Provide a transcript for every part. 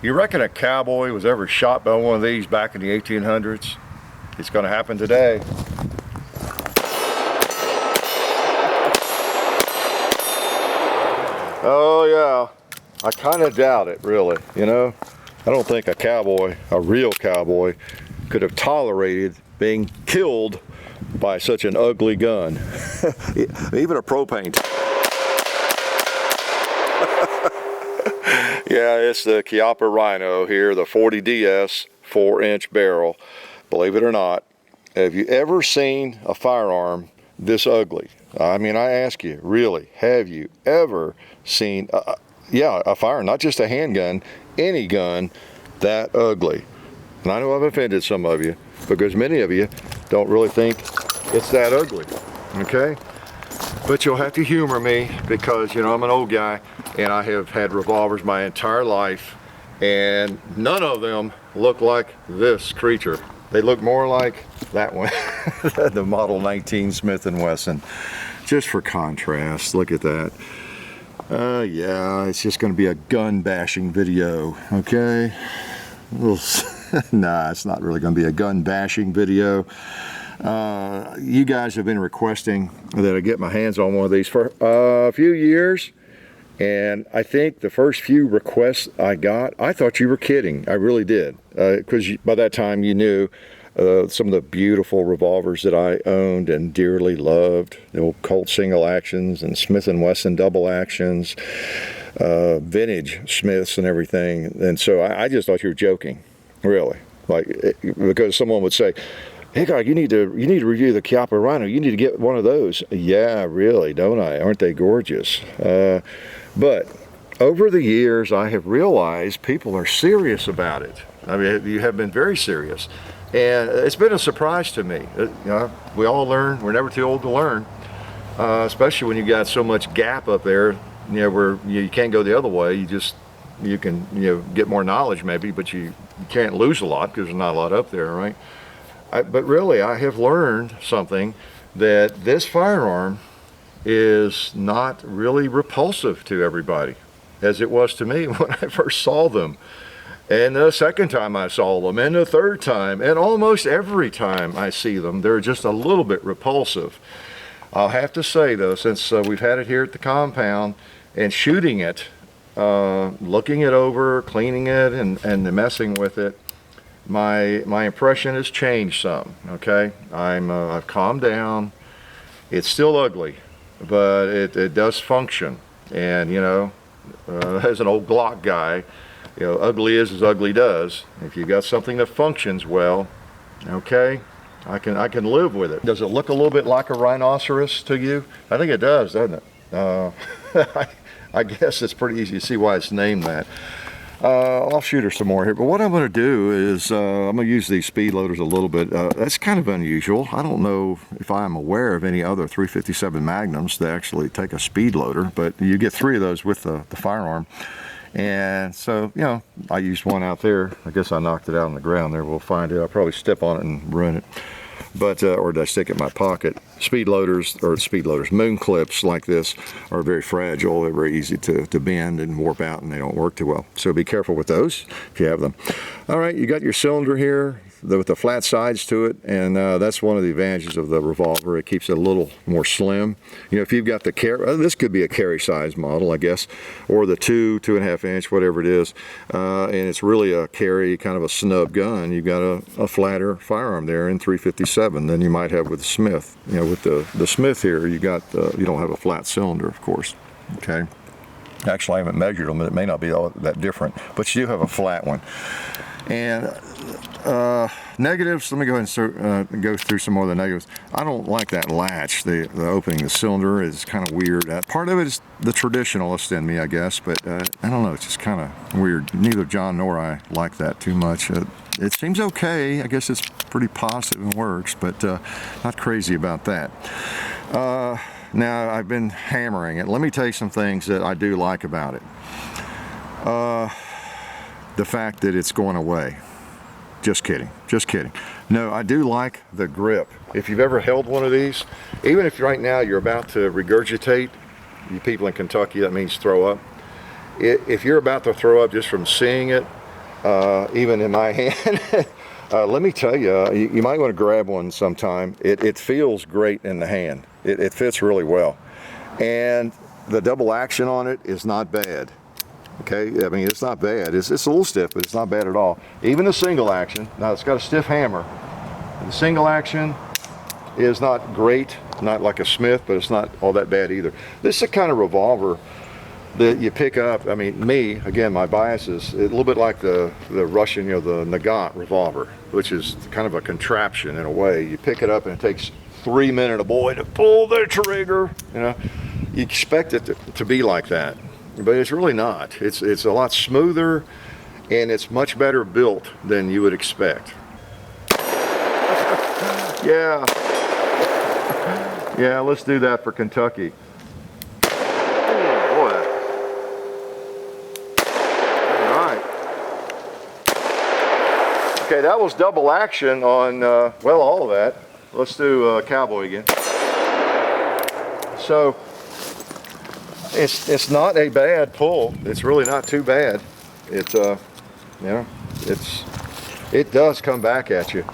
You reckon a cowboy was ever shot by one of these back in the 1800s? It's going to happen today. Oh yeah, I kind of doubt it, really. You know, I don't think a cowboy, a real cowboy, could have tolerated being killed by such an ugly gun. Even a propane. Yeah, it's the ER Rhino here, the 40DS 4-inch barrel. Believe it or not, have you ever seen a firearm this ugly? I mean, I ask you, really, have you ever seen, a firearm, not just a handgun, any gun that ugly? And I know I've offended some of you because many of you don't really think it's that ugly, okay? But you'll have to humor me because, you know, I'm an old guy and I have had revolvers my entire life and none of them look like this creature. They look more like that one, the Model 19 Smith & Wesson. Just for contrast, look at that. Yeah, it's just going to be a gun bashing video, okay? Nah, it's not really going to be a gun bashing video. You guys have been requesting that I get my hands on one of these for a few years, and I think the first few requests I got, I thought you were kidding. I really did, because by that time you knew some of the beautiful revolvers that I owned and dearly loved, the old Colt single actions and Smith & Wesson double actions, vintage Smiths and everything. And so I just thought you were joking, really, because someone would say, Hickok, you need to review the ER Rhino. You need to get one of those. Yeah, really, don't I? Aren't they gorgeous? But over the years, I have realized people are serious about it. I mean, you have been very serious. And it's been a surprise to me. You know, we all learn. We're never too old to learn, especially when you got so much gap up there, you know, where you can't go the other way. You can, you know, get more knowledge maybe, but you can't lose a lot because there's not a lot up there, right? But really, I have learned something, that this firearm is not really repulsive to everybody, as it was to me when I first saw them. And the second time I saw them, and the third time, and almost every time I see them, they're just a little bit repulsive. I'll have to say though, since we've had it here at the compound, and shooting it, looking it over, cleaning it, and messing with it, my impression has changed some, okay? I've calmed down. It's still ugly, but it does function. And, you know, as an old Glock guy, you know, ugly is as ugly does. If you got something that functions well, okay, I can live with it. Does it look a little bit like a rhinoceros to you? I think it does, doesn't it? I guess it's pretty easy to see why it's named that. I'll shoot her some more here, but what I'm going to do is I'm going to use these speed loaders a little bit. That's kind of unusual. I don't know if I'm aware of any other 357 Magnums that actually take a speed loader, but you get 3 of those with the firearm. And so, you know, I used one out there. I guess I knocked it out on the ground there. We'll find it. I'll probably step on it and ruin it. But, or did I stick it in my pocket? Speed loaders, moon clips like this are very fragile. They're very easy to bend and warp out, and they don't work too well. So be careful with those if you have them. All right, you got your cylinder here with the flat sides to it, and that's one of the advantages of the revolver. It keeps it a little more slim. You know, if you've got the this could be a carry size model, I guess, or the 2.5 inch, whatever it is, and it's really a carry, kind of a snub gun. You've got a flatter firearm there in 357 than you might have with the Smith. You know, with the Smith here, you don't have a flat cylinder, of course. Okay. Actually, I haven't measured them, but it may not be all that different, but you do have a flat one. And negatives, let me go ahead and go through some more of the negatives. I don't like that latch, the opening the cylinder is kind of weird. Part of it is the traditionalist in me, I guess, but I don't know, it's just kind of weird. Neither John nor I like that too much. It seems okay. I guess it's pretty positive and works, but not crazy about that. Now, I've been hammering it. Let me tell you some things that I do like about it. The fact that it's going away. Just kidding, just kidding. No, I do like the grip. If you've ever held one of these, even if right now you're about to regurgitate, you people in Kentucky, that means throw up. If you're about to throw up just from seeing it, even in my hand. Let me tell you, you might want to grab one sometime. It feels great in the hand. It fits really well. And the double action on it is not bad. Okay, I mean, it's not bad. It's a little stiff, but it's not bad at all. Even the single action, now it's got a stiff hammer. The single action is not great, not like a Smith, but it's not all that bad either. This is the kind of revolver that you pick up. I mean, me, again, my bias is a little bit like the Russian, you know, the Nagant revolver, which is kind of a contraption in a way. You pick it up and it takes 3 minutes a boy to pull the trigger, you know. You expect it to be like that, but it's really not. It's a lot smoother, and it's much better built than you would expect. Yeah. Yeah, let's do that for Kentucky. Oh, boy. All right. Okay, that was double action on, well, all of that. Let's do cowboy again. So, it's not a bad pull. It's really not too bad. It's, you know, it does come back at you.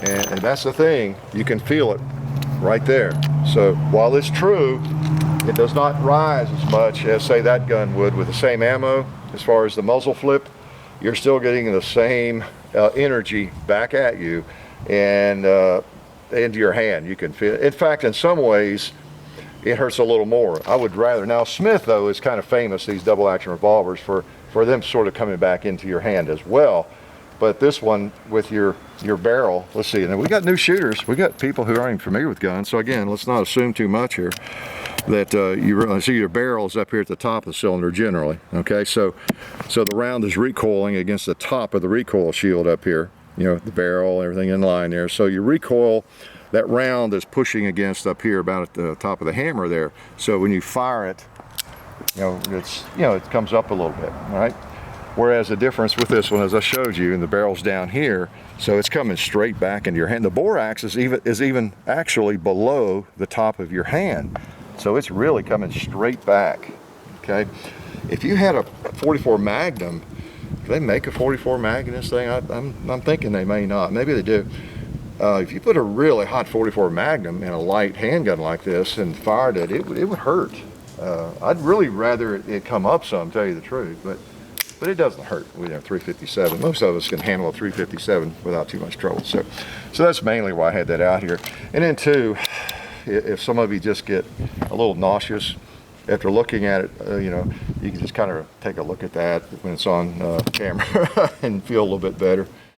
And that's the thing, you can feel it right there. So while it's true, it does not rise as much as, say, that gun would with the same ammo. As far as the muzzle flip, you're still getting the same energy back at you and into your hand. You can feel it. In fact, in some ways, it hurts a little more. I would rather. Now, Smith, though, is kind of famous, these double action revolvers, for them sort of coming back into your hand as well. But this one with your barrel, let's see, and we got new shooters. We got people who aren't even familiar with guns. So again, let's not assume too much here. That you see your barrel is up here at the top of the cylinder generally. Okay, so the round is recoiling against the top of the recoil shield up here. You know, the barrel, everything in line there. So you recoil, that round is pushing against up here about at the top of the hammer there. So when you fire it, it comes up a little bit. All right. Whereas the difference with this one, as I showed you, and the barrel's down here, so it's coming straight back into your hand. The bore axis is even actually below the top of your hand. So it's really coming straight back, okay? If you had a 44 Magnum, do they make a 44 Magnum in this thing? I'm thinking they may not, maybe they do. If you put a really hot 44 Magnum in a light handgun like this and fired it, it would hurt. I'd really rather it come up some, tell you the truth, but it doesn't hurt with a 357. Most of us can handle a 357 without too much trouble. So that's mainly why I had that out here. And then too, if some of you just get a little nauseous after looking at it, you can just kind of take a look at that when it's on camera and feel a little bit better.